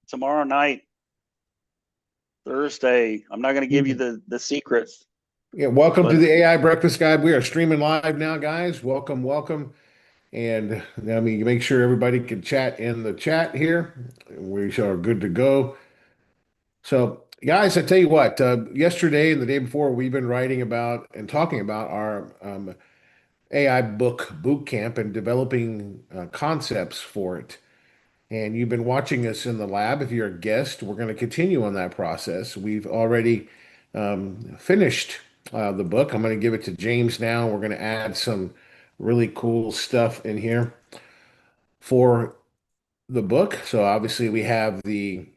tomorrow night, Thursday. I'm not going to give you the secrets, Yeah, welcome to but the AI Breakfast Guide. We are streaming live now, guys. Welcome, welcome. And let me make sure everybody can chat in the chat here. We are good to go. So, guys, I tell you what, yesterday and the day before, we've been writing about and talking about our AI boot camp and developing concepts for it. And you've been watching us in the lab. If you're a guest, we're going to continue on that process. We've already finished the book. I'm going to give it to James now. We're going to add some really cool stuff in here for the book. So obviously we have the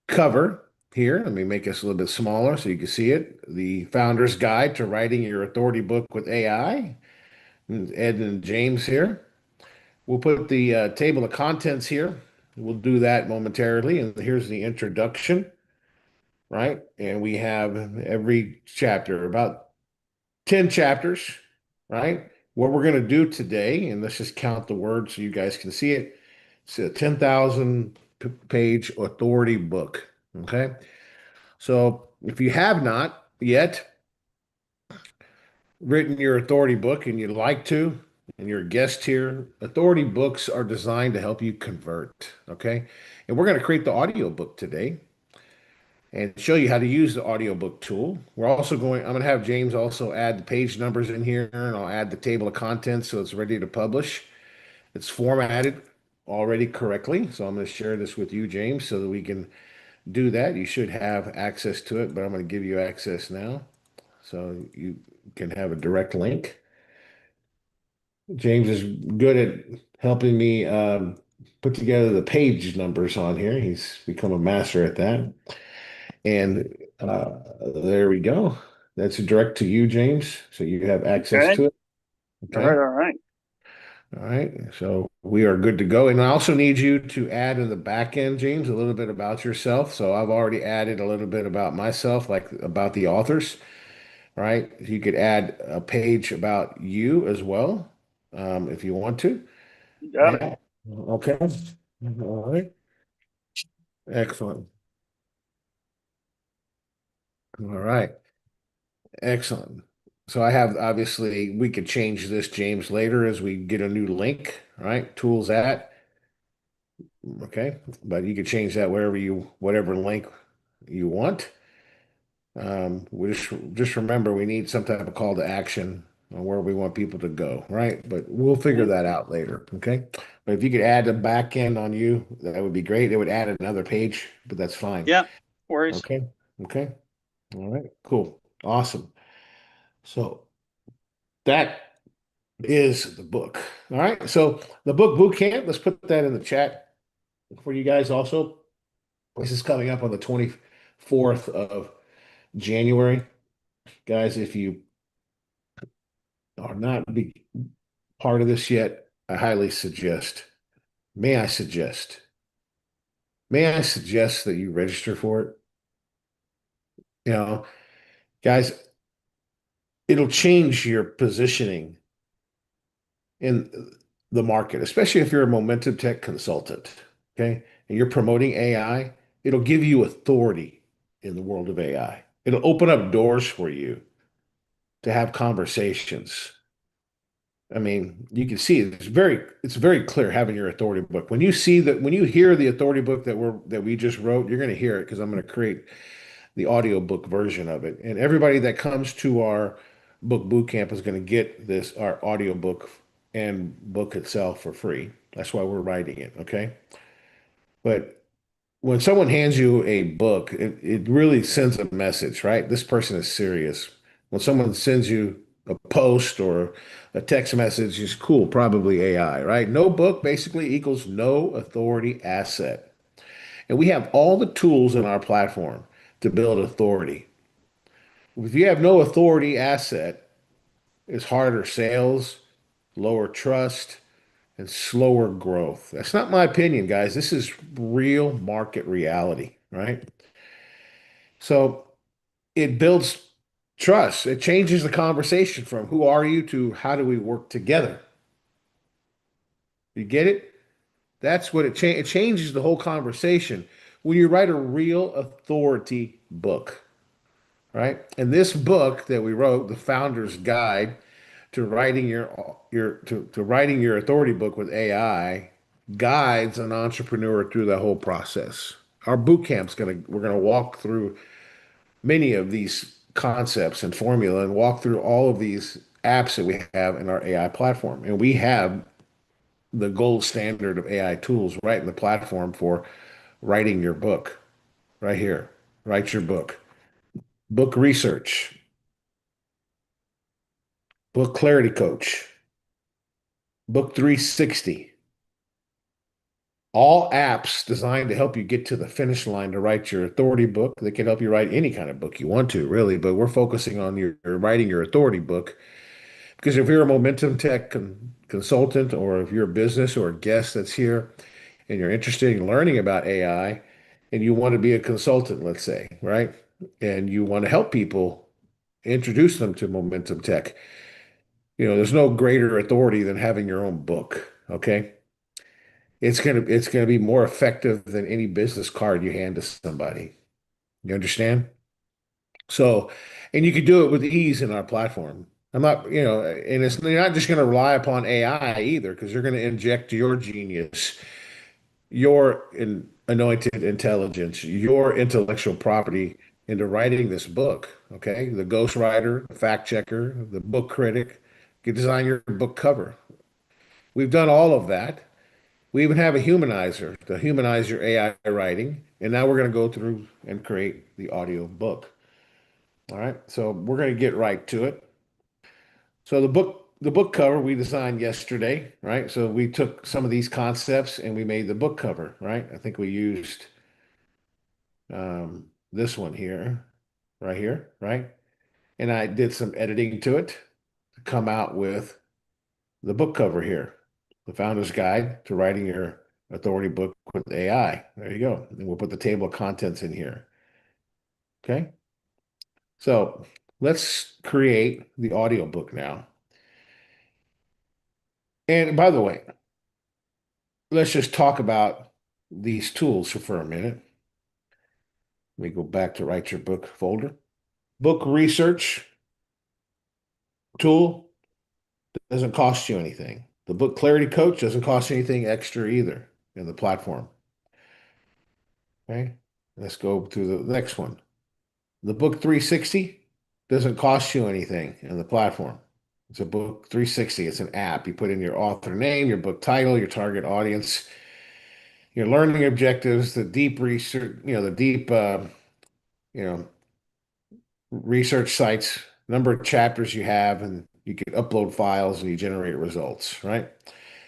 cover here. Let me make this a little bit smaller so you can see it. The Founder's Guide to Writing Your Authority Book with AI. Ed and James here. We'll put the table of contents here. We'll do that momentarily. And here's the introduction, right? And we have every chapter, about 10 chapters, right? What we're going to do today, and let's just count the words so you guys can see it. It's a 10,000 page authority book, okay? So if you have not yet written your authority book and you'd like to, and you're a guest here, authority books are designed to help you convert. Okay. And we're going to create the audio book today and show you how to use the audiobook tool. I'm going to have James also add the page numbers in here, and I'll add the table of contents so it's ready to publish. It's formatted already correctly. So I'm going to share this with you, James, so that we can do that. You should have access to it, but I'm going to give you access now so you can have a direct link. James is good at helping me put together the page numbers on here. He's become a master at that. And there we go. That's direct to you, James. So you have access okay. to it. All right, Okay. all right. All right. So we are good to go. And I also need you to add in the back end, James, a little bit about yourself. So I've already added a little bit about myself, like about the authors, right? You could add a page about you as well, if you want to. You got it. Yeah. Okay. All right. Excellent. All right. Excellent. So I have obviously we could change this, James, later as we get a new link, right? Tools at. Okay. But you could change that whatever link you want. We just remember we need some type of call to action on where we want people to go, right? But we'll figure Yeah, that out later. Okay. But if you could add the back end on you, that would be great. It would add another page, but that's fine. yeah. Worries. Okay. Okay. All right, cool. Awesome. So that is the book. All right. So the book boot camp, let's put that in the chat for you guys also. This is coming up on the 24th of January. Guys, if you are not be part of this yet, I highly suggest, may I suggest, may I suggest that you register for it? You know, guys, it'll change your positioning in the market, especially if you're a momentum tech consultant, okay? And you're promoting AI, it'll give you authority in the world of AI. It'll open up doors for you to have conversations. I mean, you can see it's very clear having your authority book. When you hear the authority book that we just wrote, you're going to hear it because I'm going to create the audiobook version of it. And everybody that comes to our book boot camp is going to get our audiobook and book itself for free. That's why we're writing it, okay? But when someone hands you a book, it really sends a message, right? This person is serious. When someone sends you a post or a text message, it's cool, probably AI, right? No book basically equals no authority asset. And we have all the tools in our platform to build authority. If you have no authority asset, it's harder sales, lower trust, and slower growth. That's not my opinion, guys. This is real market reality, right? So it builds trust. It changes the conversation from who are you to how do we work together? You get it? That's what it changes the whole conversation when you write a real authority book, right? And this book that we wrote, The Founder's Guide to Writing to Writing Your Authority Book with AI, guides an entrepreneur through the whole process. Our boot camp's we're gonna walk through many of these concepts and formula and walk through all of these apps that we have in our AI platform. And we have the gold standard of AI tools right in the platform for writing your book, right here. Write your book. Book research, book clarity coach, book 360. All apps designed to help you get to the finish line to write your authority book. They can help you write any kind of book you want to, really, but we're focusing on your writing your authority book. Because if you're a momentum tech consultant, or if you're a business or a guest that's here and you're interested in learning about AI and you want to be a consultant, let's say, right? And you want to help people introduce them to momentum tech, there's no greater authority than having your own book, okay? It's gonna be more effective than any business card you hand to somebody. You understand? So, and you could do it with ease in our platform. I'm not, and you're not just going to rely upon AI either, because you're going to inject your genius, your anointed intelligence, your intellectual property into writing this book. Okay. The ghostwriter, the fact checker, the book critic, you design your book cover. We've done all of that. We even have a humanizer to humanize your AI writing. And now we're going to go through and create the audio book. All right, so we're going to get right to it. So the book cover we designed yesterday, right? So we took some of these concepts and we made the book cover, right? I think we used this one here, right here, right? And I did some editing to it to come out with the book cover here, The Founder's Guide to Writing Your Authority Book with AI. There you go. And we'll put the table of contents in here. Okay. So let's create the audio book now. And by the way, let's just talk about these tools for a minute. Let me go back to Write Your Book folder. Book research tool doesn't cost you anything. The book clarity coach doesn't cost you anything extra either in the platform. Okay, let's go to the next one. The book 360 doesn't cost you anything in the platform. It's a book 360. It's an app. You put in your author name, your book title, your target audience, your learning objectives, the deep research, the deep, you know, research sites, number of chapters you have, and you can upload files and you generate results, right?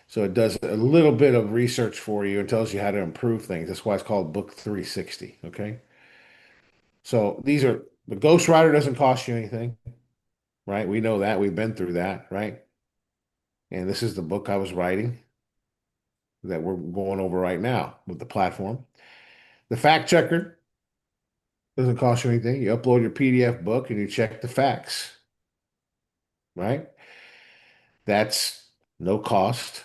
So it does a little bit of research for you and tells you how to improve things. That's why it's called Book 360, okay? So the ghostwriter doesn't cost you anything, right? We know that. We've been through that, right? And this is the book I was writing that we're going over right now with the platform. The fact checker doesn't cost you anything. You upload your PDF book and you check the facts, right? That's no cost,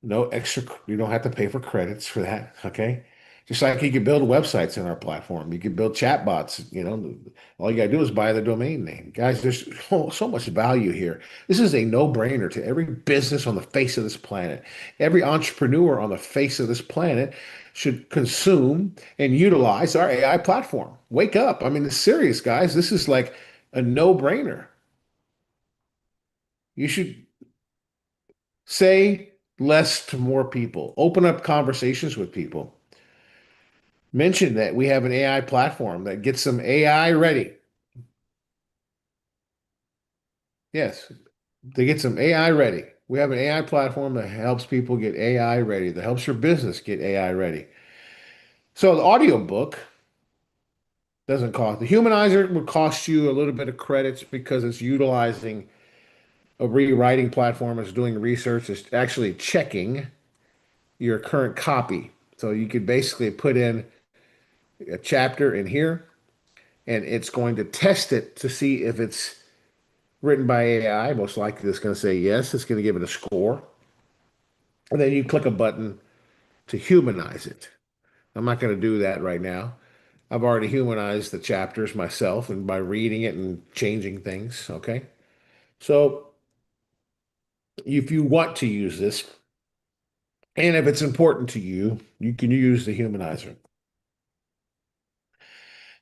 no extra. You don't have to pay for credits for that, okay? Just like you can build websites in our platform. You can build chatbots, all you got to do is buy the domain name. Guys, there's so much value here. This is a no-brainer to every business on the face of this planet. Every entrepreneur on the face of this planet should consume and utilize our AI platform. Wake up. I mean, it's serious, guys. This is like a no-brainer. You should say less to more people. Open up conversations with people. Mention that we have an AI platform that gets them AI ready. Yes, they get some AI ready. We have an AI platform that helps people get AI ready, that helps your business get AI ready. So the audiobook doesn't cost. The humanizer would cost you a little bit of credits because it's utilizing a rewriting platform, it's doing research, it's actually checking your current copy. So you could basically put in a chapter in here and it's going to test it to see if it's written by AI. Most likely it's going to say yes. It's going to give it a score. And then you click a button to humanize it. I'm not going to do that right now. I've already humanized the chapters myself and by reading it and changing things. Okay. So if you want to use this, and if it's important to you, you can use the humanizer.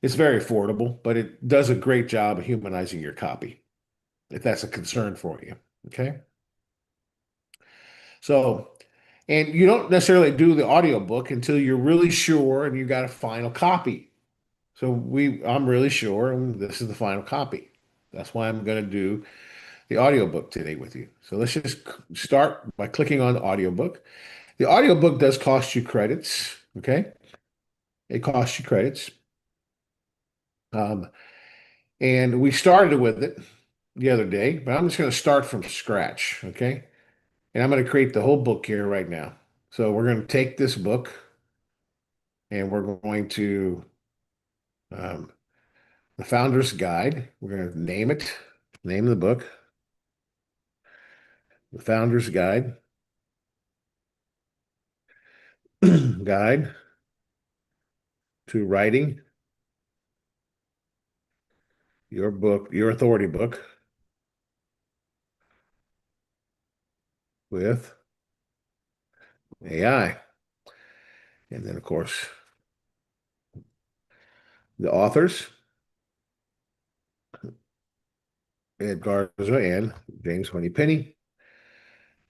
It's very affordable, but it does a great job of humanizing your copy, if that's a concern for you. Okay. So, and you don't necessarily do the audiobook until you're really sure and you got a final copy. So I'm really sure and this is the final copy. That's why I'm going to do the audiobook today with you. So let's just start by clicking on the audiobook. The audiobook does cost you credits, okay? It costs you credits. Um, and we started with it the other day, but I'm just going to start from scratch, okay? And I'm going to create the whole book here right now. So we're going to take this book and we're going to um, the Founder's Guide. We're going to name it, name the book, The Founder's Guide, Guide to Writing Your Book, Your Authority Book with AI. And then, of course, the authors, Ed Garza and James Honeypenny,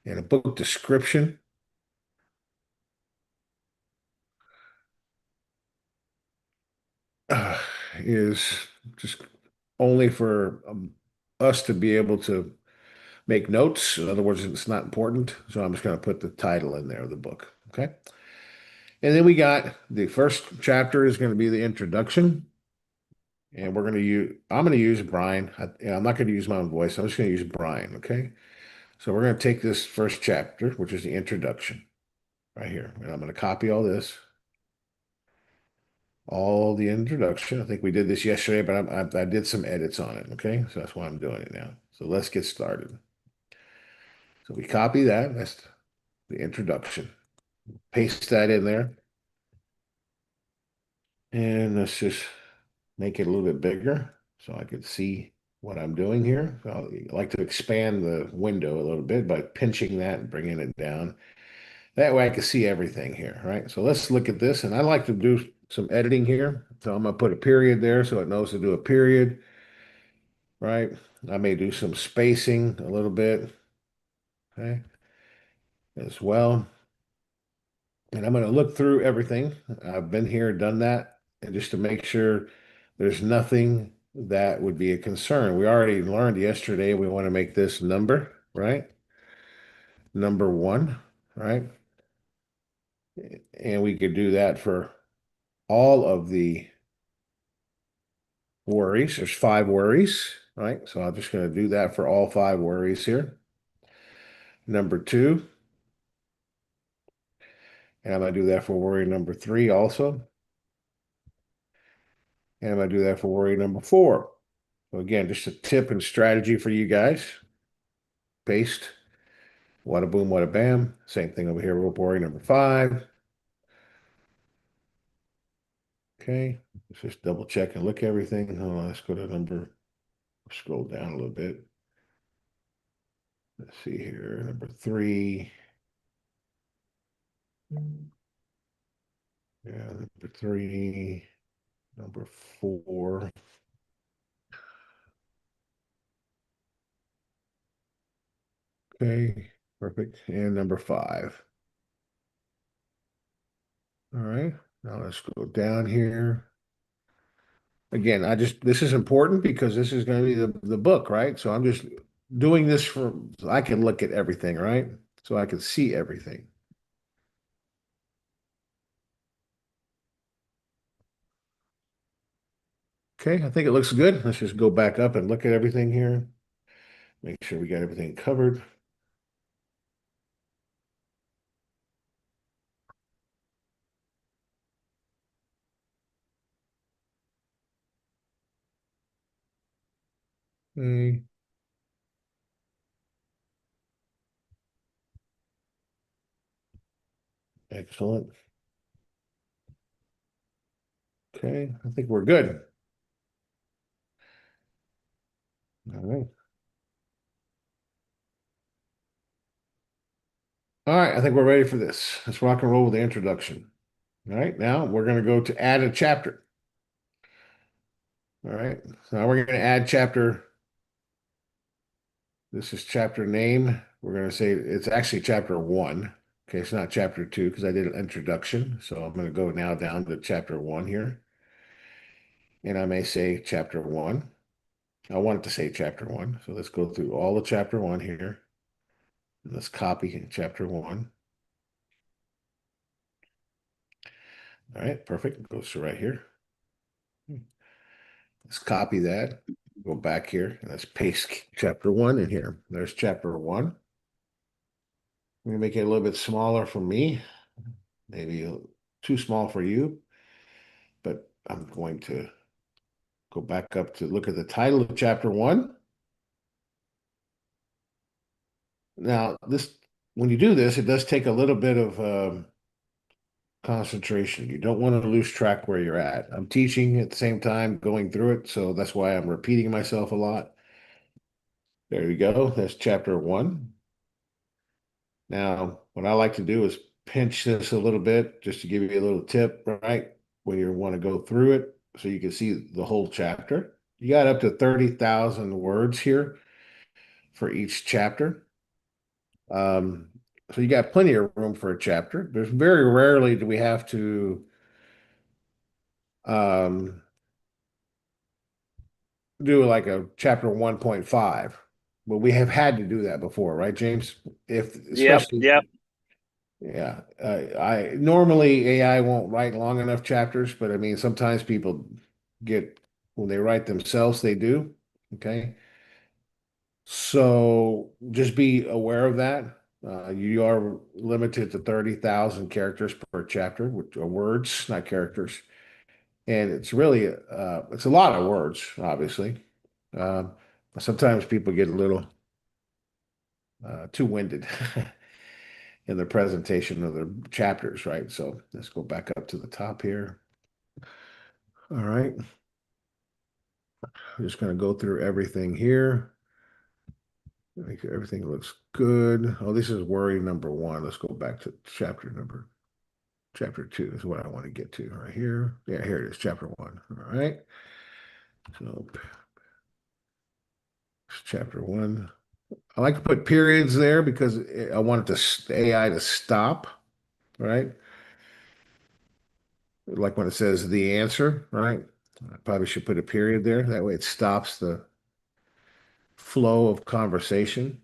and a book description. uh, is just only for us to be able to make notes. In other words, it's not important. So I'm just going to put the title in there of the book. Okay. And then we got the first chapter is going to be the introduction. And I'm going to use Brian. I'm not going to use my own voice. I'm just going to use Brian. Okay. So we're going to take this first chapter, which is the introduction right here. And I'm going to copy all the introduction. I think we did this yesterday, but I did some edits on it. Okay. So that's why I'm doing it now. So let's get started. So we copy that. That's the introduction. Paste that in there. And let's just make it a little bit bigger so I can see what I'm doing here. So I like to expand the window a little bit by pinching that and bringing it down. That way I can see everything here, right? So let's look at this. And I like to do some editing here. So I'm going to put a period there so it knows to do a period, right? I may do some spacing a little bit, okay, as well. And I'm going to look through everything. I've been here, done that, and just to make sure there's nothing that would be a concern. We already learned yesterday we want to make this number, right? Number one, right? And we could do that for all of the worries. There's 5 worries, right? So I'm just going to do that for all 5 worries here. Number two, and I'm going to do that for worry number 3 also. And I'm going to do that for worry number 4. So again, just a tip and strategy for you guys. Paste. Wada boom, wada bam. Same thing over here. Rope worry number 5. Okay. Let's just double check and look at everything. Hold on, let's go to scroll down a little bit. Let's see here. Number 3. Yeah, number 3. Number 4. Okay, perfect. And number 5. All right. Now let's go down here. Again, this is important because this is going to be the book, right? So I'm just doing this so I can look at everything, right? So I can see everything. Okay, I think it looks good. Let's just go back up and look at everything here. Make sure we got everything covered. Okay. Excellent. Okay, I think we're good. All right. All right, I think we're ready for this. Let's rock and roll with the introduction. All right, now we're going to go to add a chapter. All right, so now we're going to add chapter. This is chapter name. We're going to say it's actually chapter one. Okay, it's not chapter two because I did an introduction. So I'm going to go now down to chapter one here. And I may say chapter one. I want it to say chapter one. So let's go through all the chapter one here. Let's copy chapter one. All right, perfect. It goes to right here. Let's copy that. Go back here and let's paste chapter one in here. There's chapter one. Let me make it a little bit smaller for me, maybe too small for you, but I'm going to go back up to look at the title of chapter one. Now, when you do this, it does take a little bit of concentration. You don't want to lose track where you're at. I'm teaching at the same time, going through it, so that's why I'm repeating myself a lot. There you go. That's chapter one. Now, what I like to do is pinch this a little bit just to give you a little tip, right? When you want to go through it so you can see the whole chapter. You got up to 30,000 words here for each chapter. Um, so you got plenty of room for a chapter. There's very rarely do we have to um, do like a chapter 1.5, but we have had to do that before, right, James? If Yep, especially, yep. yeah, I normally AI won't write long enough chapters, but I mean sometimes people get when they write themselves, they do. Okay, so just be aware of that. You are limited to 30,000 characters per chapter, which are words, not characters. And it's really it's a lot of words, obviously. Um, Sometimes people get a little too winded in the presentation of their chapters, right? So let's go back up to the top here. All right. I'm just going to go through everything here. Make sure everything looks good. Oh, this is worry number one. Let's go back to chapter two is what I want to get to right here. Yeah, here it is, chapter one. All right. So chapter one. I like to put periods there because I want it to the AI to stop, right? Like when it says the answer, right? I probably should put a period there. That way it stops the flow of conversation.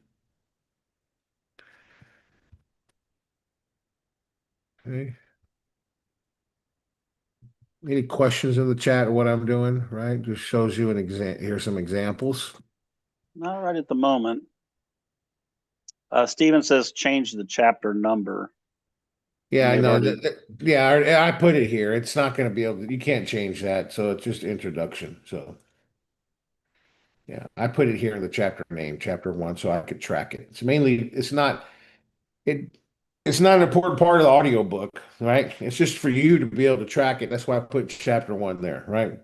Okay. Any questions in the chat of what I'm doing, right? Just shows you an example. Here's some examples. Not right at the moment. Steven says change the chapter number. Yeah, You I may have know. already. Yeah, I put it here. It's not going to be able to, you can't change that. So it's just introduction. So yeah, I put it here in the chapter name, chapter one, so I could track it. It, it's not an important part of the audiobook, right? It's just for you to be able to track it. That's why I put chapter one there, right?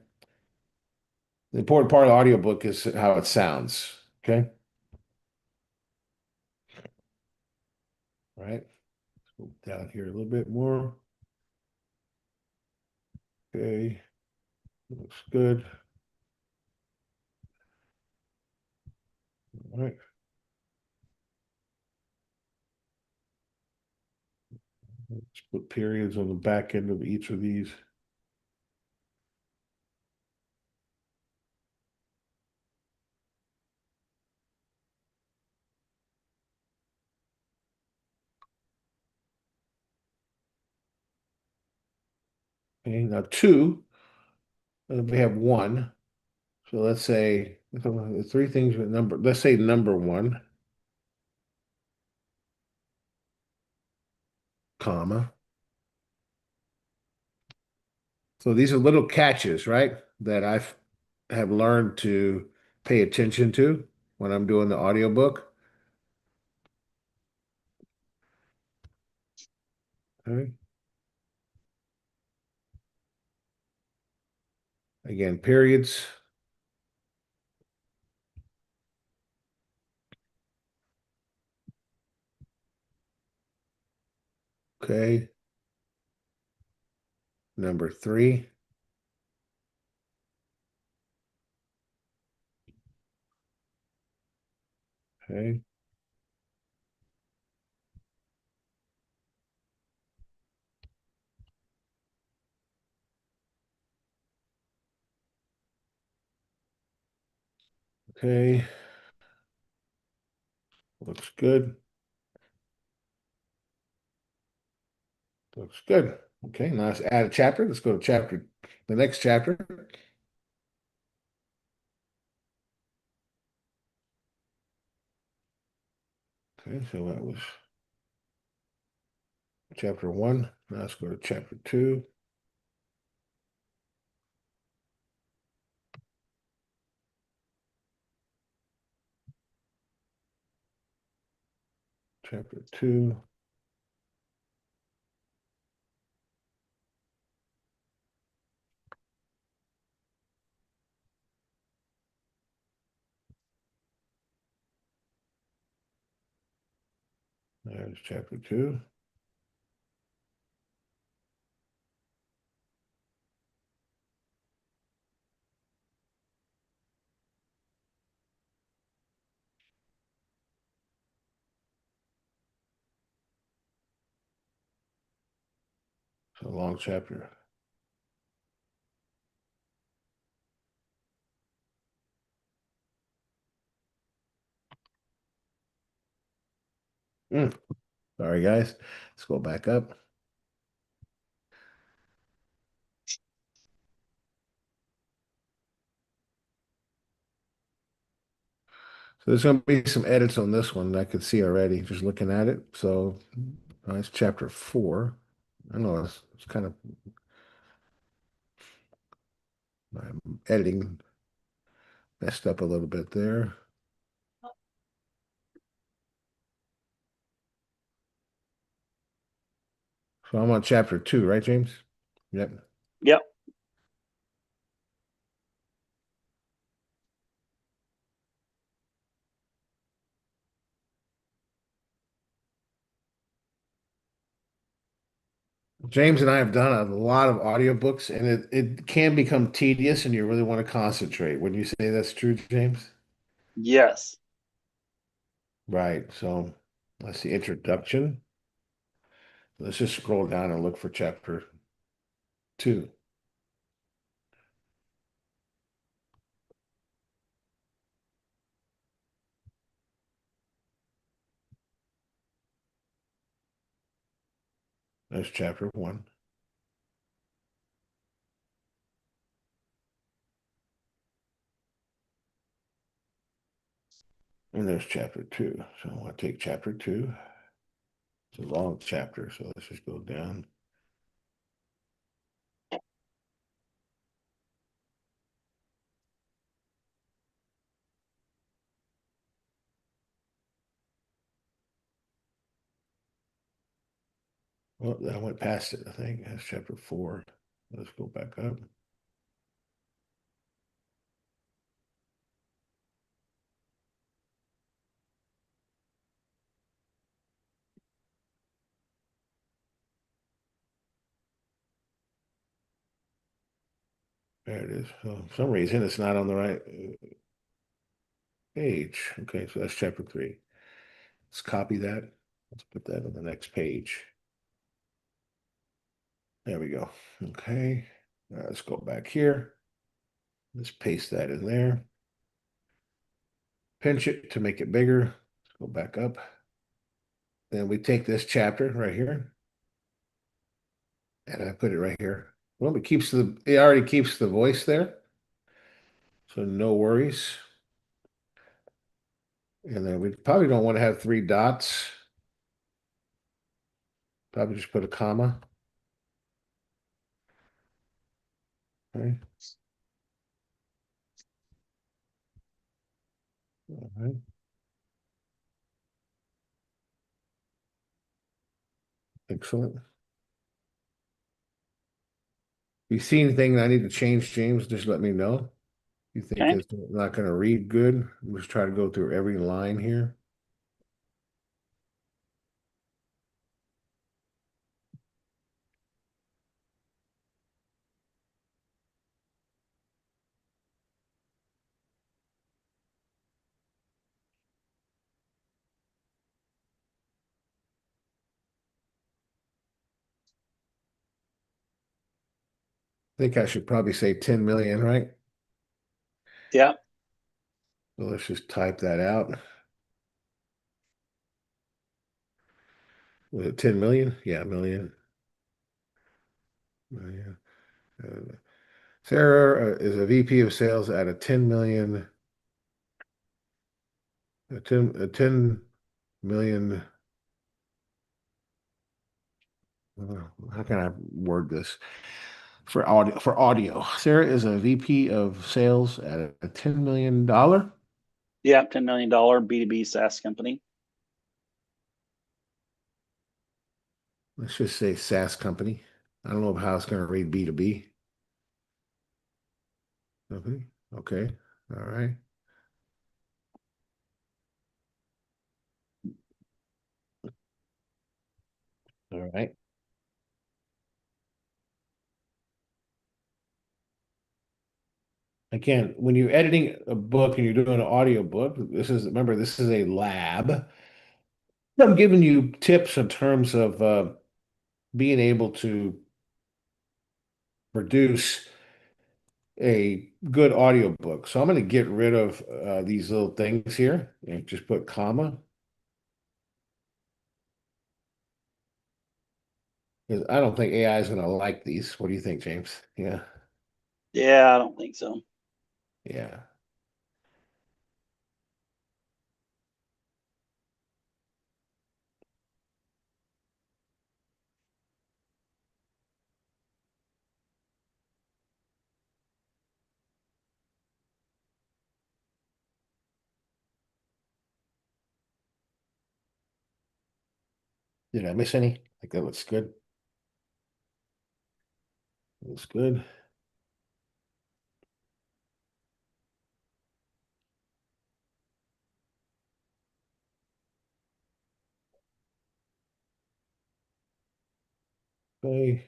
The important part of the audiobook is how it sounds. Okay. All right. Let's go down here a little bit more. Okay. Looks good. All right. Let's put periods on the back end of each of these. Okay. Now two, we have one. So let's say three things with number. Let's say number one, comma. So these are little catches, right? That have learned to pay attention to when I'm doing the audiobook. Okay. Again, periods. Okay. Number 3. Okay. Okay. Looks good. Looks good. Okay, now let's add a chapter. Let's go to the next chapter. Okay, so that was chapter 1. Now let's go to chapter 2. Chapter 2. There's chapter 2. It's a long chapter. Sorry, guys. Let's go back up. So there's going to be some edits on this one that I could see already just looking at it. So it's chapter 4. I know it's kind of my editing messed up a little bit there. So I'm on chapter 2, right, James? Yep. Yep. James and I have done a lot of audiobooks, and it can become tedious, and you really want to concentrate. Wouldn't you say that's true, James? Yes. Right. So that's the introduction. Let's just scroll down and look for chapter 2. There's chapter 1. And there's chapter 2. So I want to take chapter 2. It's a long chapter, so let's just go down. Well, I went past it, I think. That's chapter 4. Let's go back up. There it is. So for some reason, it's not on the right page. Okay, so that's chapter 3. Let's copy that. Let's put that on the next page. There we go. Okay. Let's go back here. Let's paste that in there. Pinch it to make it bigger. Let's go back up. Then we take this chapter right here and I put it right here. Well, it already keeps the voice there. So no worries. And then we probably don't want to have 3 dots. Probably just put a comma. Okay. All right. Excellent. you see anything I need to change, James, just let me know. You think Okay. it's not going to read good? We'll just try to go through every line here. I think I should probably say 10 million, right? Yeah. So let's just type that out. Was it 10 million? Yeah, million. Million. Sarah is a VP of sales at a 10 million, a 10 million. How can I word this for audio? For audio, Sarah is a VP of sales at a $10 million. Yeah. $10 million B2B SaaS company. Let's just say SaaS company. I don't know how it's going to read B2B. Okay. Okay. All right. All right. Again, when you're editing a book and you're doing an audio book, remember, this is a lab. I'm giving you tips in terms of being able to produce a good audio book. So I'm going to get rid of these little things here and just put comma because I don't think AI is going to like these. What do you think, James? Yeah. Yeah, I don't think so. Yeah. Did I miss any? I think that looks good. Looks good. Okay.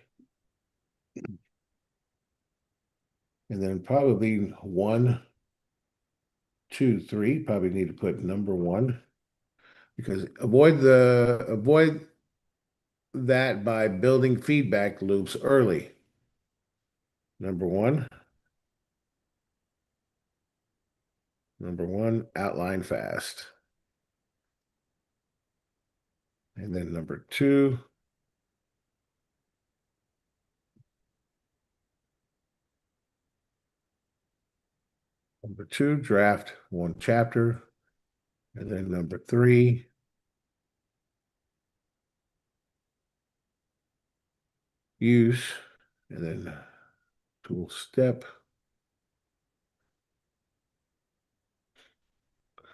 And then probably 1, 2, 3. Probably need to put number one because avoid that by building feedback loops early. Number one, outline fast. And then number two, draft one chapter. And then number three, use, and then tool step.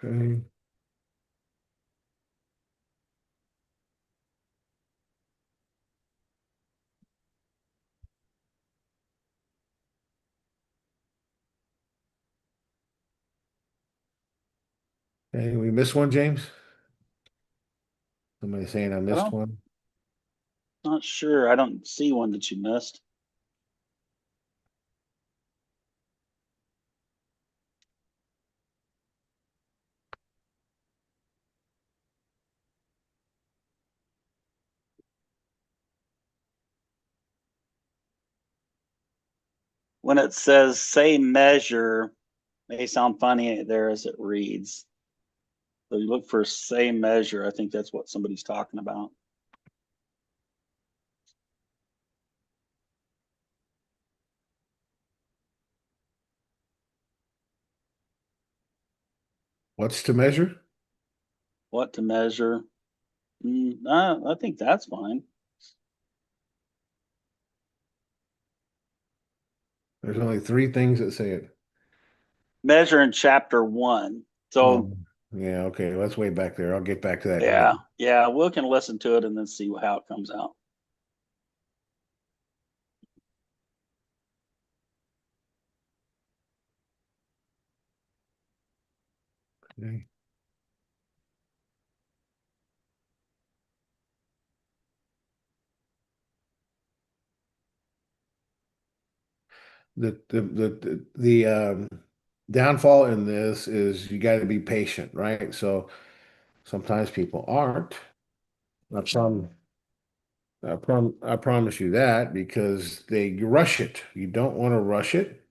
Okay. Okay, we missed one, James? Somebody saying I I missed don't, one? not sure. I don't see one that you missed. When it says say measure, may sound funny there as it reads. So you look for say measure. I think that's what somebody's talking about. What's to measure? What to measure? I think that's fine. There's only three things that say it. Measure in chapter 1. So Oh, yeah, okay. That's way back there. I'll get back to that in a yeah, minute. yeah, we can listen to it and then see how it comes out. Okay. The downfall in this is you got to be patient, right? So sometimes people aren't. I I promise you that because they rush it. You don't want to rush it.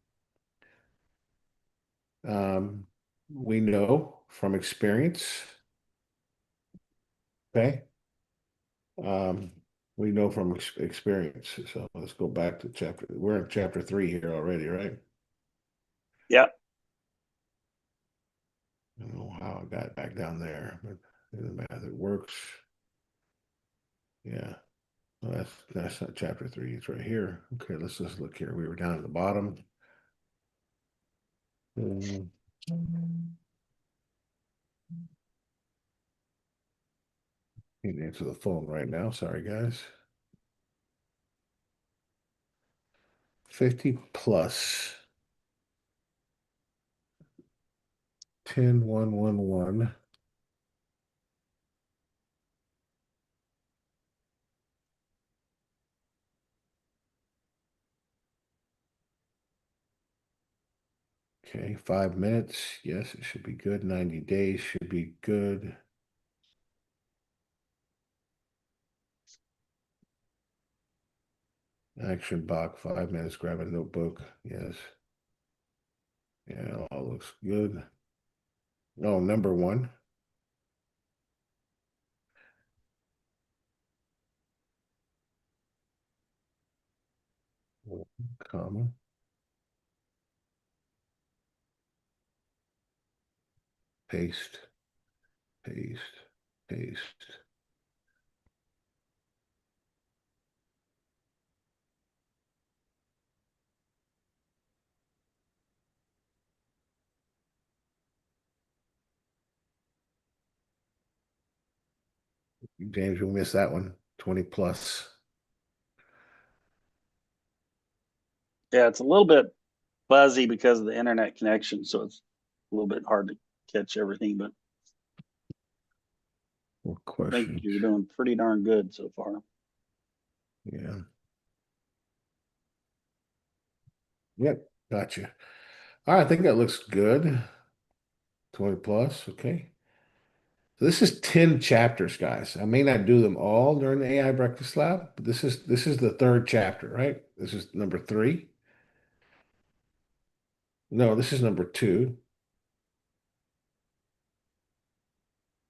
Um, we know from experience, okay? Um, we know from experience. So let's go back to chapter. We're in chapter 3 here already, right? Yeah. I don't know how I got back down there, but it doesn't matter. It works. Yeah. Well, that's not chapter 3. It's right here. Okay, let's just look here. We were down at the bottom. Mm, Can't answer the phone right now. Sorry, guys. 50 plus 10,111. Okay, 5 minutes. Yes, it should be good. 90 days should be good. Action box, 5 minutes. Grab a notebook. Yes. Yeah, all looks good. Oh, number one. Comma. Paste. Paste. Paste. James, you missed that one. 20 plus. Yeah, it's a little bit fuzzy because of the internet connection, so it's a little bit hard to catch everything, but More I think questions. you're doing pretty darn good so far. Yeah. Yep. Gotcha. All right, I think that looks good. 20 plus. Okay. So this is 10 chapters, guys. I may not do them all during the AI Breakfast Lab, but this is the third chapter, right? This is number 3. No, this is number 2,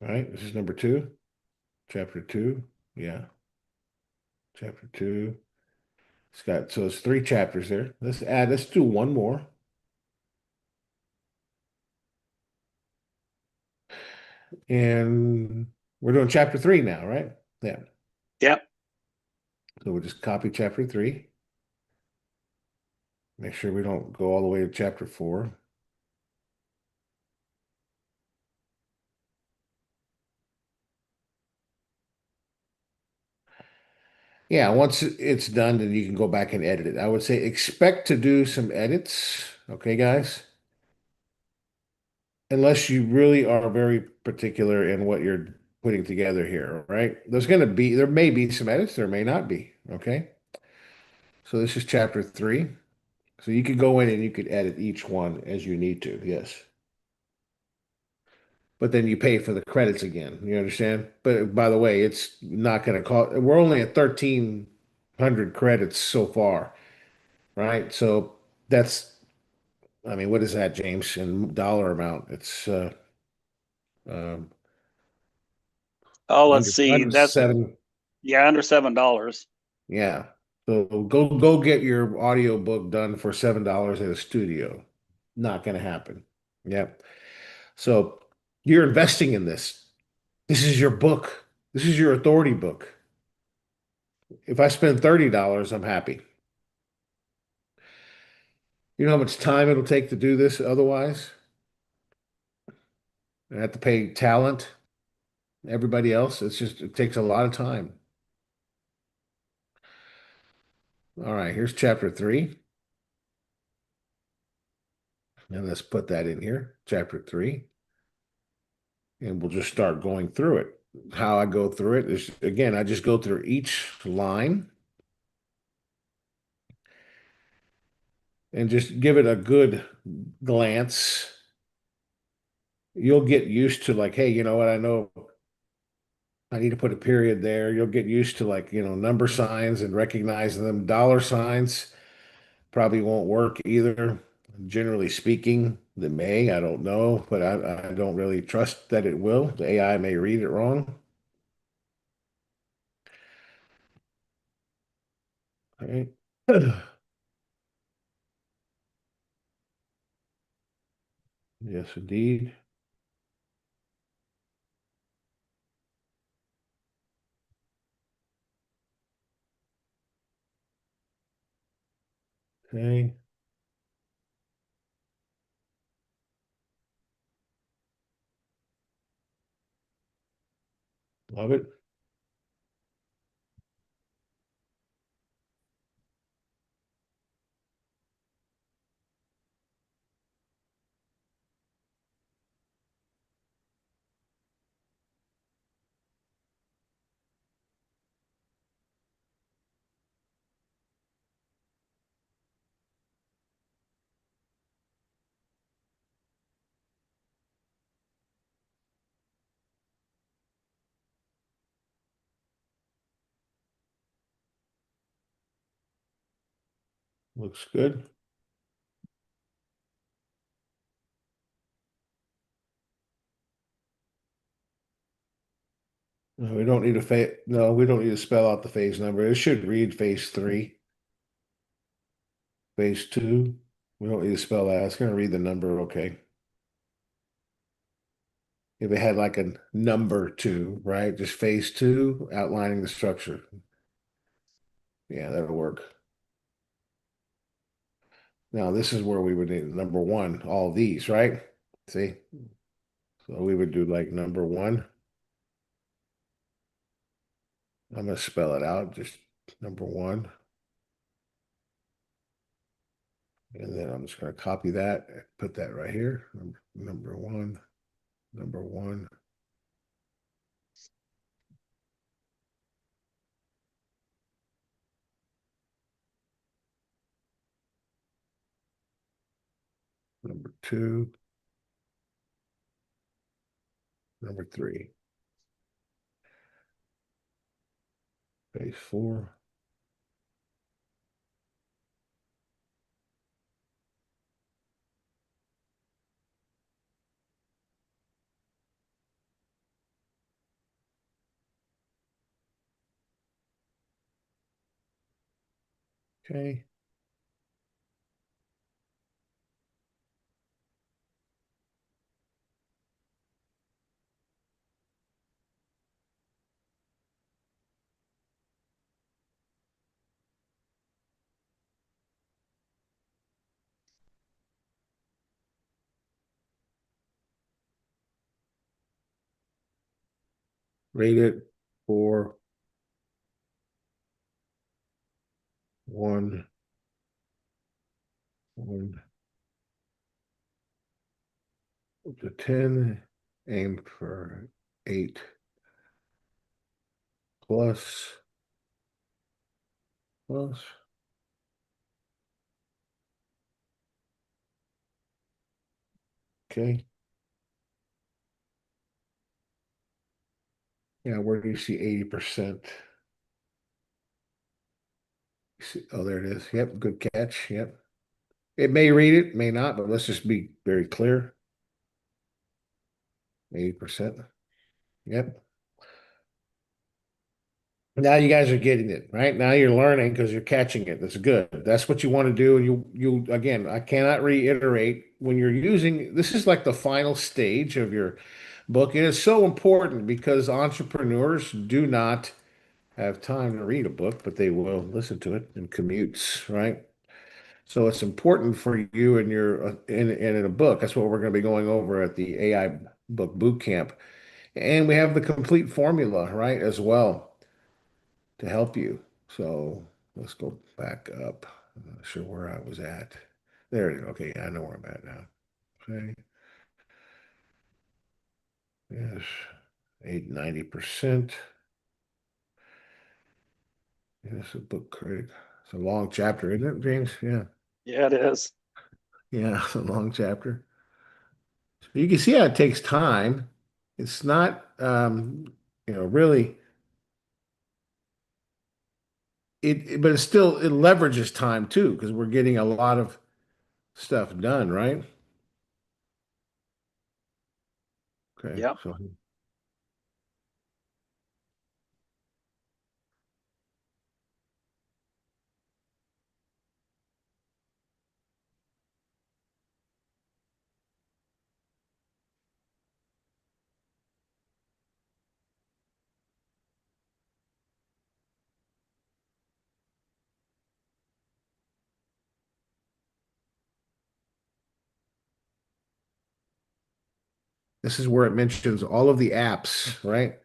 right? This is number 2. Chapter 2. Yeah. Chapter 2. It's 3 chapters there. Let's do one more. And we're doing chapter 3 now, right? Yeah. Yep. So we'll just copy chapter 3. Make sure we don't go all the way to chapter 4. Yeah, once it's done, then you can go back and edit it. I would say expect to do some edits, okay, guys? Unless you really are very particular in what you're putting together here, right? There may be some edits, there may not be, okay? So this is chapter 3. So you could go in and you could edit each one as you need to, yes. But then you pay for the credits again, you understand? But by the way, it's not going to cost, we're only at 1,300 credits so far, right? So that's I mean, what is that, James, in dollar amount? It's um, Oh, let's under see. under That's, seven. yeah, under $7. Yeah. So go get your audio book done for $7 at a studio. Not going to happen. Yep. So you're investing in this. This is your book. This is your authority book. If I spend $30, I'm happy. You know how much time it'll take to do this otherwise? I have to pay talent, everybody else. It takes a lot of time. All right, here's chapter 3. And let's put that in here, chapter 3. and we'll just start going through it. How I go through it is, again, I just go through each line and just give it a good glance. You'll get used to like, hey, you know what? I know I need to put a period there. You'll get used to like, number signs and recognizing them. Dollar signs probably won't work either. Generally speaking, they may, I don't know, but I don't really trust that it will. The AI may read it wrong. Okay. Yes, indeed. Okay. Love it. Looks good. No, we don't need to no, we don't need to spell out the phase number. It should read phase three, phase two. We don't need to spell that. It's going to read the number. Okay. If it had like a number two, right? Just phase two, outlining the structure. Yeah, that'll work. Now, this is where we would need number one, all these, right? See? So we would do like number one. I'm going to spell it out, just number one. And then I'm just going to copy that, and put that right here. Number one, number one. Number two, number three, phase four. Okay. Rate it for one, one up to 10. Aim for 8 plus, plus. Okay. Yeah, where do you see 80%? Oh, there it is. Yep, good catch. Yep. It may read it, may not, but let's just be very clear. 80%. Yep. Now you guys are getting it, right? Now you're learning because you're catching it. That's good. That's what you want to do. And you again, I cannot reiterate when you're using this is like the final stage of your book. And it's so important because entrepreneurs do not have time to read a book, but they will listen to it in commutes, right? So it's important for you in your in a book. That's what we're going to be going over at the AI book boot camp. And we have the complete formula, right, as well to help you. So let's go back up. I'm not sure where I was at. There it is. Okay, I know where I'm at now. Okay. Yes, 90%. Yes, a book critic. It's a long chapter, isn't it, James? Yeah. Yeah, it is. Yeah, it's a long chapter. So you can see how it takes time. It's not, really but it's still, it leverages time too, because we're getting a lot of stuff done, right? Okay, Yep. so this is where it mentions all of the apps, right?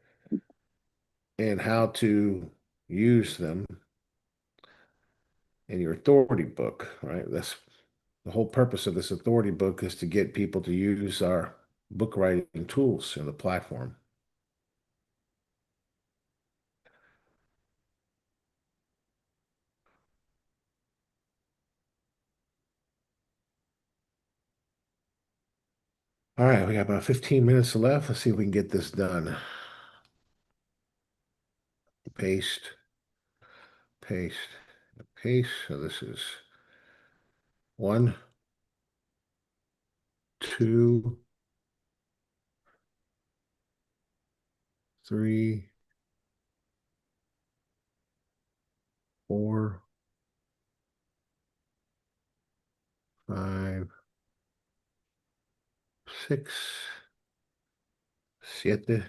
And how to use them in your authority book, right? That's the whole purpose of this authority book is to get people to use our book writing tools in the platform. All right, we got about 15 minutes left. Let's see if we can get this done. Paste, paste, paste. So this is 1, 2, 3, 4, 5, 6, 7,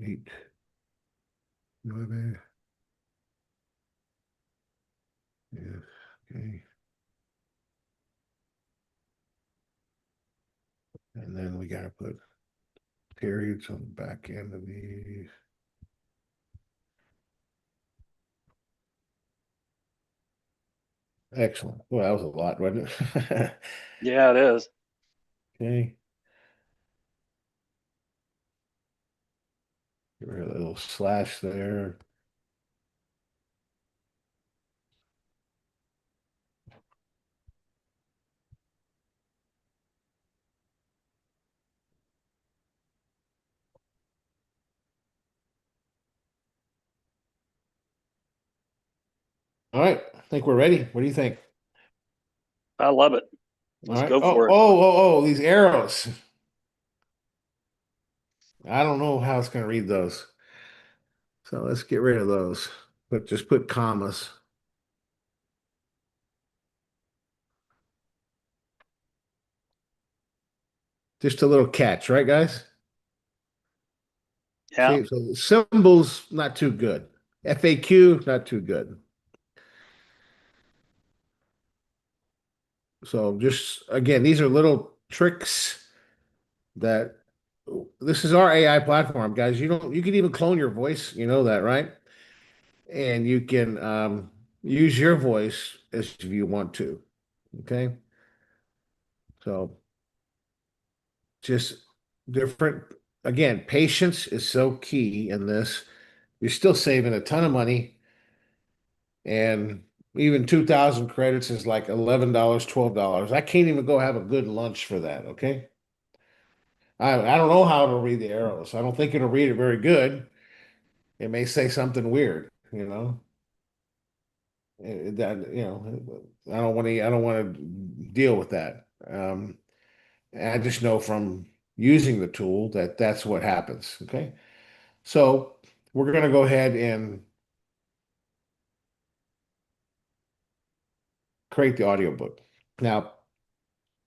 8, 8, 9. Yes, okay. And then we got to put periods on the back end of these. Excellent. Well, that was a lot, wasn't it? Yeah, it is. Okay. Get rid of the little slash there. All right. I think we're ready. What do you think? I love it. All Let's right. go Oh, for it. oh, oh, oh, these arrows. I don't know how it's going to read those. So let's get rid of those. But just put commas. Just a little catch, right, guys? Yeah. See, so symbols, not too good. FAQ, not too good. So just again, these are little tricks that this is our AI platform, guys. You can even clone your voice, you know that, right? And you can use your voice as if you want to. Okay. So just different again, patience is so key in this. You're still saving a ton of money, and even 2,000 credits is like $11, $12. I can't even go have a good lunch for that. Okay. I don't know how to read the arrows. I don't think it'll read it very good. It may say something weird, you know. That I don't want to deal with that. And I just know from using the tool that that's what happens. Okay, so we're going to go ahead and create the audiobook. Now,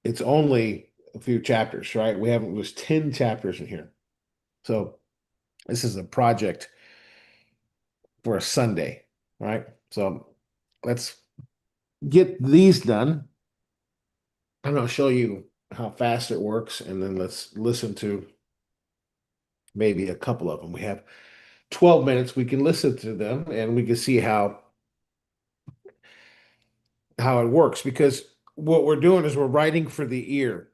it's only a few chapters, right? We haven't, there's 10 chapters in here. So this is a project for a Sunday, right? So let's get these done. I'm going to show you how fast it works, and then let's listen to maybe a couple of them. We have 12 minutes. We can listen to them and we can see how it works because what we're doing is we're writing for the ear.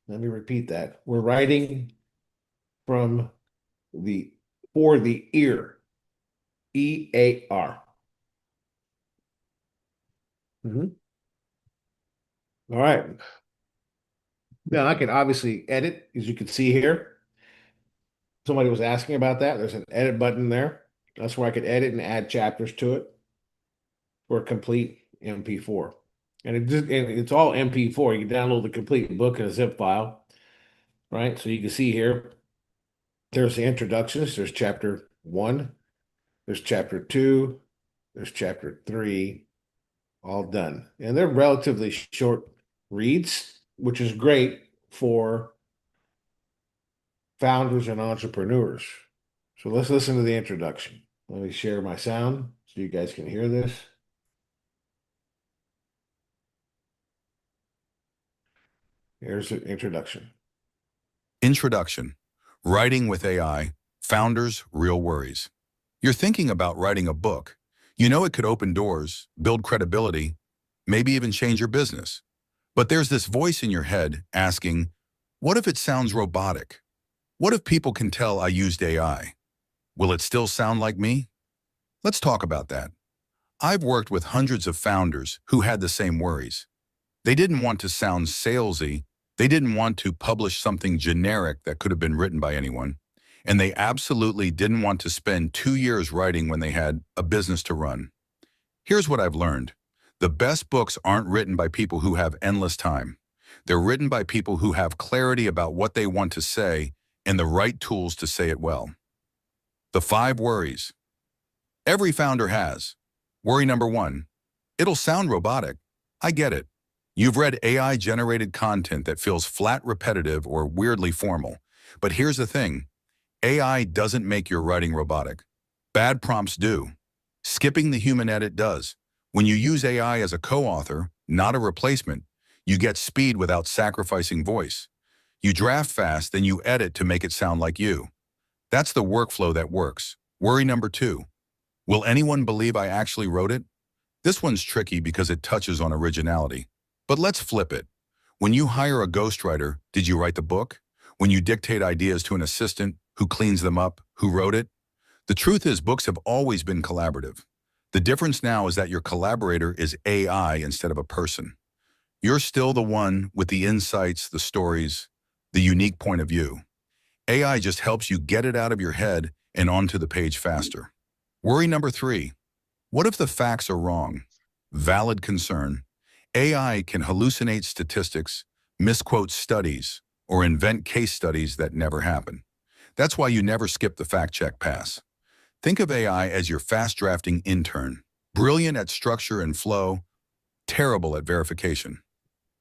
Let me repeat that. We're writing from for the ear. EAR. All right. Now I can obviously edit, as you can see here. Somebody was asking about that. There's an edit button there. That's where I could edit and add chapters to it for a complete MP4. And it's all MP4. You can download the complete book in a zip file, right? So you can see here, there's the introductions. There's chapter 1, there's chapter 2, there's chapter 3, all done. And they're relatively short reads, which is great for founders and entrepreneurs. So let's listen to the introduction. Let me share my sound so you guys can hear this. Here's the introduction. Introduction. Writing with AI, Founders' Real Worries. You're thinking about writing a book. You know it could open doors, build credibility, maybe even change your business. But there's this voice in your head asking, what if it sounds robotic? What if people can tell I used AI? Will it still sound like me? Let's talk about that. I've worked with hundreds of founders who had the same worries. They didn't want to sound salesy. They didn't want to publish something generic that could have been written by anyone. And they absolutely didn't want to spend 2 years writing when they had a business to run. Here's what I've learned. The best books aren't written by people who have endless time. They're written by people who have clarity about what they want to say and the right tools to say it well. The 5 worries. Every founder has. Worry number 1. It'll sound robotic. I get it. You've read AI-generated content that feels flat, repetitive, or weirdly formal. But here's the thing. AI doesn't make your writing robotic. Bad prompts do. Skipping the human edit does. When you use AI as a co-author, not a replacement, you get speed without sacrificing voice. You draft fast, then you edit to make it sound like you. That's the workflow that works. Worry number 2. Will anyone believe I actually wrote it? This one's tricky because it touches on originality. But let's flip it. When you hire a ghostwriter, did you write the book? When you dictate ideas to an assistant who cleans them up, who wrote it? The truth is, books have always been collaborative. The difference now is that your collaborator is AI instead of a person. You're still the one with the insights, the stories, the unique point of view. AI just helps you get it out of your head and onto the page faster. Worry number 3. What if the facts are wrong? Valid concern. AI can hallucinate statistics, misquote studies, or invent case studies that never happen. That's why you never skip the fact-check pass. Think of AI as your fast-drafting intern, brilliant at structure and flow, terrible at verification.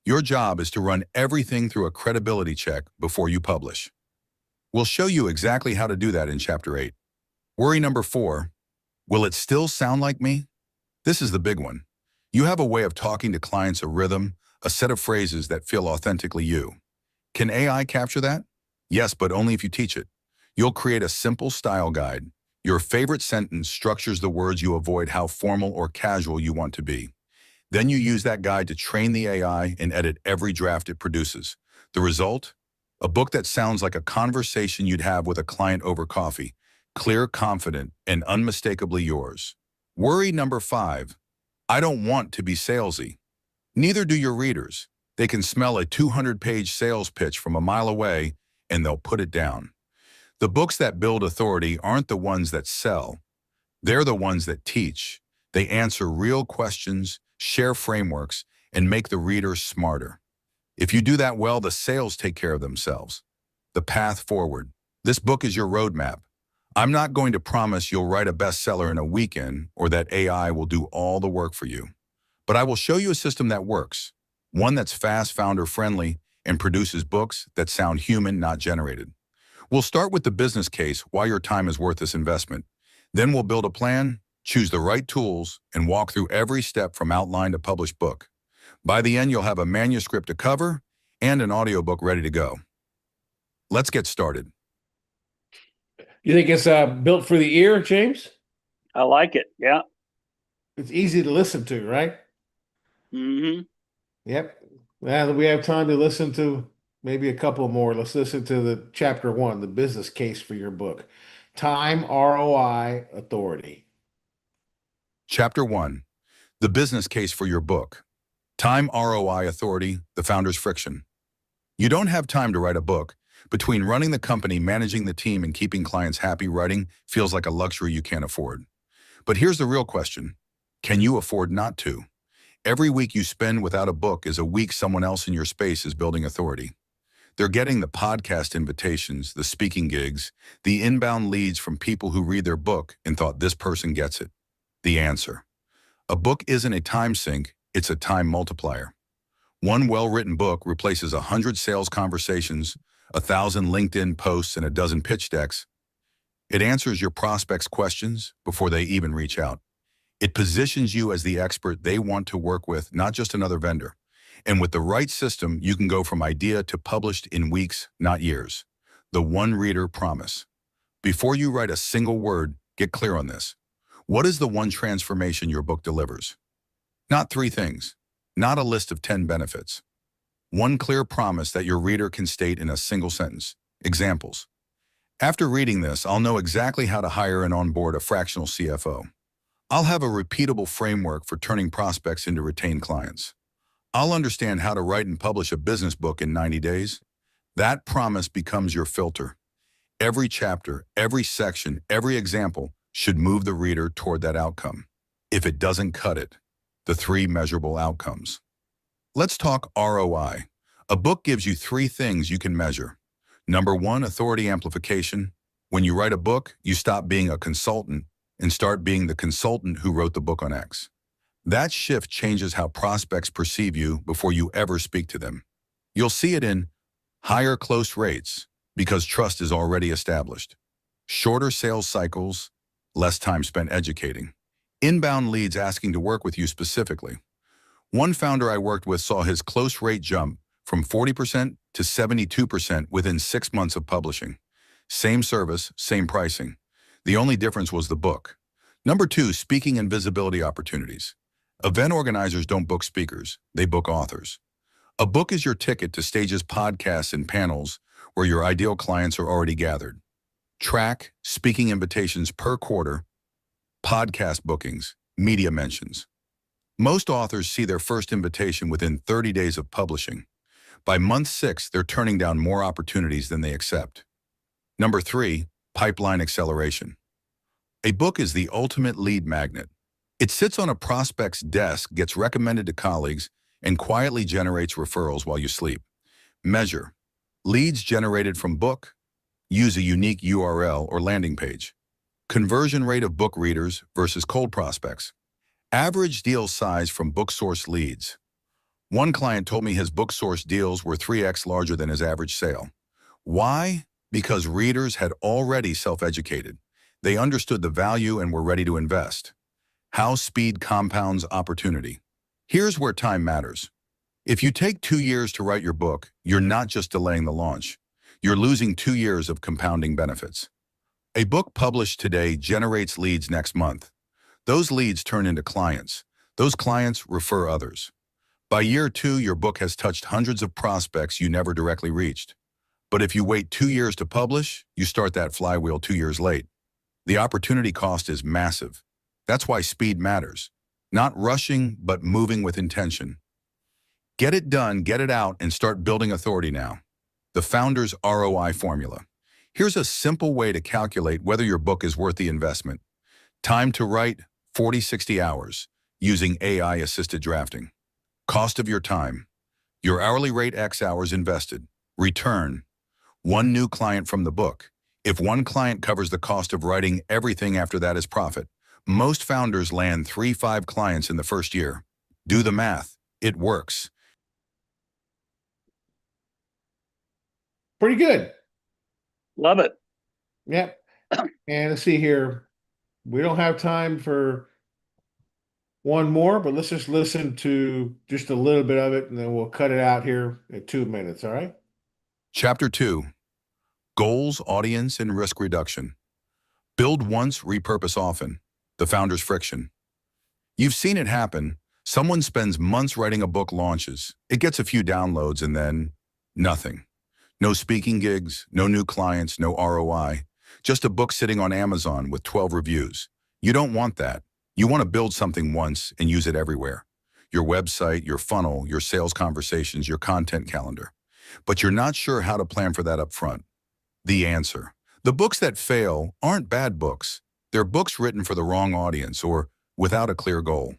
Your job is to run everything through a credibility check before you publish. We'll show you exactly how to do that in Chapter 8. Worry number 4. Will it still sound like me? This is the big one. You have a way of talking to clients, a rhythm, a set of phrases that feel authentically you. Can AI capture that? Yes, but only if you teach it. You'll create a simple style guide. Your favorite sentence structures the words you avoid how formal or casual you want to be. Then you use that guide to train the AI and edit every draft it produces. The result? A book that sounds like a conversation you'd have with a client over coffee. Clear, confident, and unmistakably yours. Worry number 5. I don't want to be salesy. Neither do your readers. They can smell a 200-page sales pitch from a mile away, and they'll put it down. The books that build authority aren't the ones that sell. They're the ones that teach. They answer real questions, share frameworks, and make the reader smarter. If you do that well, the sales take care of themselves. The path forward. This book is your roadmap. I'm not going to promise you'll write a bestseller in a weekend or that AI will do all the work for you. But I will show you a system that works, one that's fast, founder-friendly, and produces books that sound human, not generated. We'll start with the business case, why your time is worth this investment. Then we'll build a plan, choose the right tools, and walk through every step from outline to published book. By the end, you'll have a manuscript to cover and an audiobook ready to go. Let's get started. You think it's built for the ear, James? I like it. Yeah. It's easy to listen to, right? Mm-hmm. Yep. Well, we have time to listen to maybe a couple more. Let's listen to the chapter 1, the business case for your book. Time, ROI, authority. Chapter 1, the business case for your book. Time, ROI, authority, the founder's friction. You don't have time to write a book. Between running the company, managing the team, and keeping clients happy, writing feels like a luxury you can't afford. But here's the real question. Can you afford not to? Every week you spend without a book is a week someone else in your space is building authority. They're getting the podcast invitations, the speaking gigs, the inbound leads from people who read their book and thought this person gets it. The answer. A book isn't a time sink, it's a time multiplier. One well-written book replaces 100 sales conversations, 1,000 LinkedIn posts, and a dozen pitch decks. It answers your prospects' questions before they even reach out. It positions you as the expert they want to work with, not just another vendor. And with the right system, you can go from idea to published in weeks, not years. The one reader promise. Before you write a single word, get clear on this. What is the one transformation your book delivers? Not 3 things, not a list of 10 benefits. One clear promise that your reader can state in a single sentence. Examples. After reading this, I'll know exactly how to hire and onboard a fractional CFO. I'll have a repeatable framework for turning prospects into retained clients. I'll understand how to write and publish a business book in 90 days. That promise becomes your filter. Every chapter, every section, every example should move the reader toward that outcome. If it doesn't cut it, the 3 measurable outcomes. Let's talk ROI. A book gives you 3 things you can measure. Number 1, authority amplification. When you write a book, you stop being a consultant and start being the consultant who wrote the book on X. That shift changes how prospects perceive you before you ever speak to them. You'll see it in higher close rates because trust is already established. Shorter sales cycles, less time spent educating. Inbound leads asking to work with you specifically. One founder I worked with saw his close rate jump from 40% to 72% within 6 months of publishing. Same service, same pricing. The only difference was the book. Number 2, speaking and visibility opportunities. Event organizers don't book speakers, they book authors. A book is your ticket to stages, podcasts, and panels where your ideal clients are already gathered. Track speaking invitations per quarter, podcast bookings, media mentions. Most authors see their first invitation within 30 days of publishing. By month 6, they're turning down more opportunities than they accept. Number 3, pipeline acceleration. A book is the ultimate lead magnet. It sits on a prospect's desk, gets recommended to colleagues, and quietly generates referrals while you sleep. Measure. Leads generated from book. Use a unique URL or landing page. Conversion rate of book readers versus cold prospects. Average deal size from book source leads. One client told me his book source deals were 3x larger than his average sale. Why? Because readers had already self-educated. They understood the value and were ready to invest. How speed compounds opportunity. Here's where time matters. If you take 2 years to write your book, you're not just delaying the launch. You're losing 2 years of compounding benefits. A book published today generates leads next month. Those leads turn into clients. Those clients refer others. By year 2, your book has touched hundreds of prospects you never directly reached. But if you wait 2 years to publish, you start that flywheel 2 years late. The opportunity cost is massive. That's why speed matters. Not rushing, but moving with intention. Get it done, get it out, and start building authority now. The founder's ROI formula. Here's a simple way to calculate whether your book is worth the investment. Time to write, 40-60 hours, using AI-assisted drafting. Cost of your time. Your hourly rate X hours invested. Return. 1 new client from the book. If 1 client covers the cost of writing, everything after that is profit. Most founders land 3-5 clients in the first year. Do the math. It works. Pretty good. Love it. Yep. And let's see here. We don't have time for one more, but let's just listen to just a little bit of it, and then we'll cut it out here at 2 minutes, all right? Chapter 2. Goals, audience, and risk reduction. Build once, repurpose often. The founder's friction. You've seen it happen. Someone spends months writing a book, launches. It gets a few downloads and then nothing. No speaking gigs, no new clients, no ROI. Just a book sitting on Amazon with 12 reviews. You don't want that. You want to build something once and use it everywhere. Your website, your funnel, your sales conversations, your content calendar. But you're not sure how to plan for that up front. The answer. The books that fail aren't bad books. They're books written for the wrong audience or without a clear goal.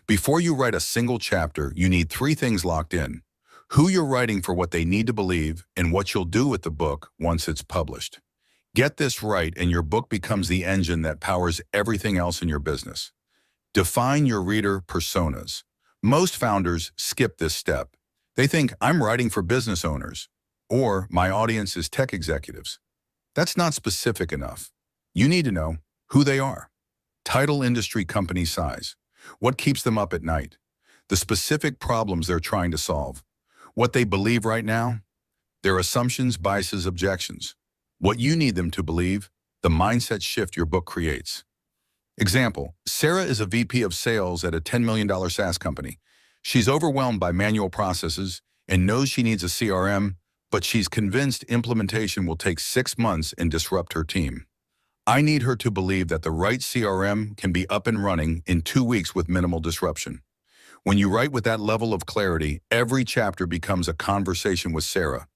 Before you write a single chapter, you need three things locked in: who you're writing for, what they need to believe, and what you'll do with the book once it's published. Get this right, and your book becomes the engine that powers everything else in your business. Define your reader personas. Most founders skip this step. They think, I'm writing for business owners, or my audience is tech executives. That's not specific enough. You need to know who they are. Title, industry, company size. What keeps them up at night? The specific problems they're trying to solve. What they believe right now? Their assumptions, biases, objections. What you need them to believe, the mindset shift your book creates. Example, Sarah is a VP of sales at a $10 million SaaS company. She's overwhelmed by manual processes and knows she needs a CRM, but she's convinced implementation will take 6 months and disrupt her team. I need her to believe that the right CRM can be up and running in 2 weeks with minimal disruption. When you write with that level of clarity, every chapter becomes a conversation with Sarah.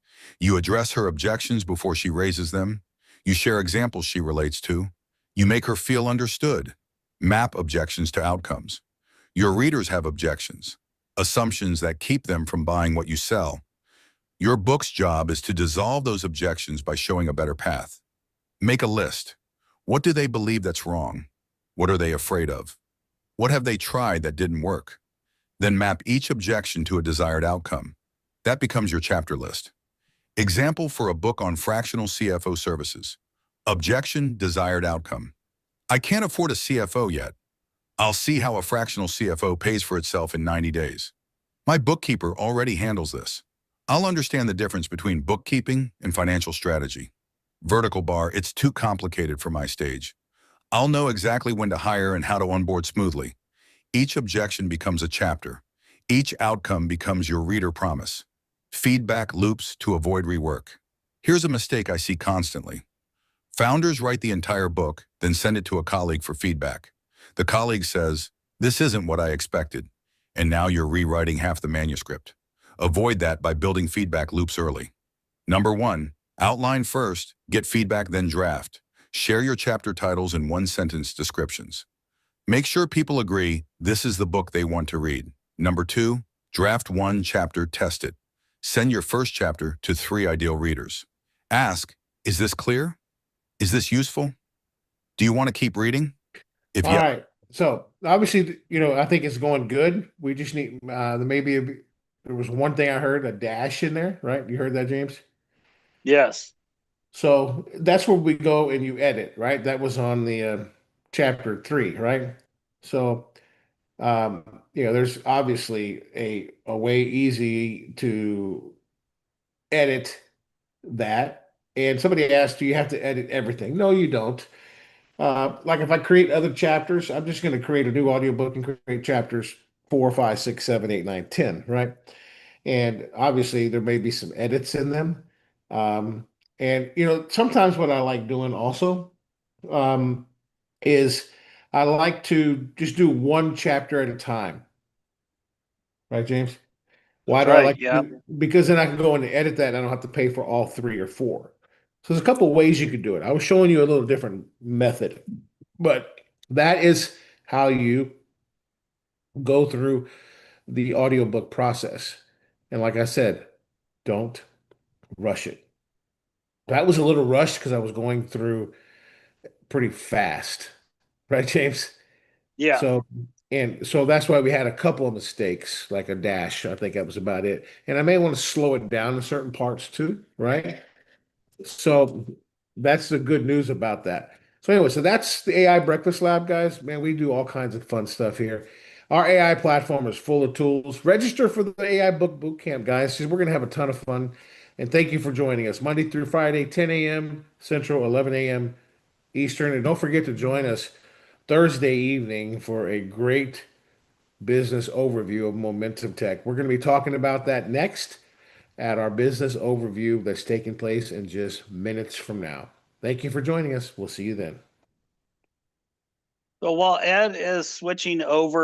You address her objections before she raises them. You share examples she relates to. You make her feel understood. Map objections to outcomes. Your readers have objections, assumptions that keep them from buying what you sell. Your book's job is to dissolve those objections by showing a better path. Make a list. What do they believe that's wrong? What are they afraid of? What have they tried that didn't work? Then map each objection to a desired outcome. That becomes your chapter list. Example for a book on fractional CFO services. Objection, desired outcome. I can't afford a CFO yet. I'll see how a fractional CFO pays for itself in 90 days. My bookkeeper already handles this. I'll understand the difference between bookkeeping and financial strategy. Vertical bar, it's too complicated for my stage. I'll know exactly when to hire and how to onboard smoothly. Each objection becomes a chapter. Each outcome becomes your reader promise. Feedback loops to avoid rework. Here's a mistake I see constantly. Founders write the entire book, then send it to a colleague for feedback. The colleague says, this isn't what I expected, and now you're rewriting half the manuscript. Avoid that by building feedback loops early. Number 1, outline first, get feedback, then draft. Share your chapter titles and one-sentence descriptions. Make sure people agree this is the book they want to read. Number 2, draft 1 chapter, test it. Send your first chapter to 3 ideal readers. Ask, is this clear? Is this useful? Do you want to keep reading? If All yes, right. So obviously, I think it's going good. We just need there was one thing I heard, a dash in there, right? You heard that, James? Yes. So that's where we go and you edit, right? That was on the chapter 3, right? So there's obviously a way easy to edit that. And somebody asked, do you have to edit everything? No, you don't. Like if I create other chapters, I'm just going to create a new audiobook and create chapters 4, 5, 6, 7, 8, 9, 10, right? And obviously there may be some edits in them. And sometimes what I like doing also um, is I like to just do one chapter at a time. Right, James? Why That's do I right. like to Yeah. because then I can go in and edit that and I don't have to pay for all 3 or 4. So there's a couple ways you could do it. I was showing you a little different method, but that is how you go through the audiobook process. And like I said, don't rush it. That was a little rushed because I was going through pretty fast, right, James? Yeah. So that's why we had a couple of mistakes, like a dash. I think that was about it. And I may want to slow it down in certain parts too, right? So that's the good news about that. So anyway, so that's the AI Breakfast Lab, guys. Man, we do all kinds of fun stuff here. Our AI platform is full of tools. Register for the AI Book Bootcamp, guys, because we're going to have a ton of fun. And thank you for joining us Monday through Friday, 10 a.m. Central, 11 a.m. Eastern. And don't forget to join us Thursday evening for a great business overview of Momentum Tech. We're going to be talking about that next. at our business overview that's taking place in just minutes from now. Thank you for joining us. We'll see you then. So while Ed is switching over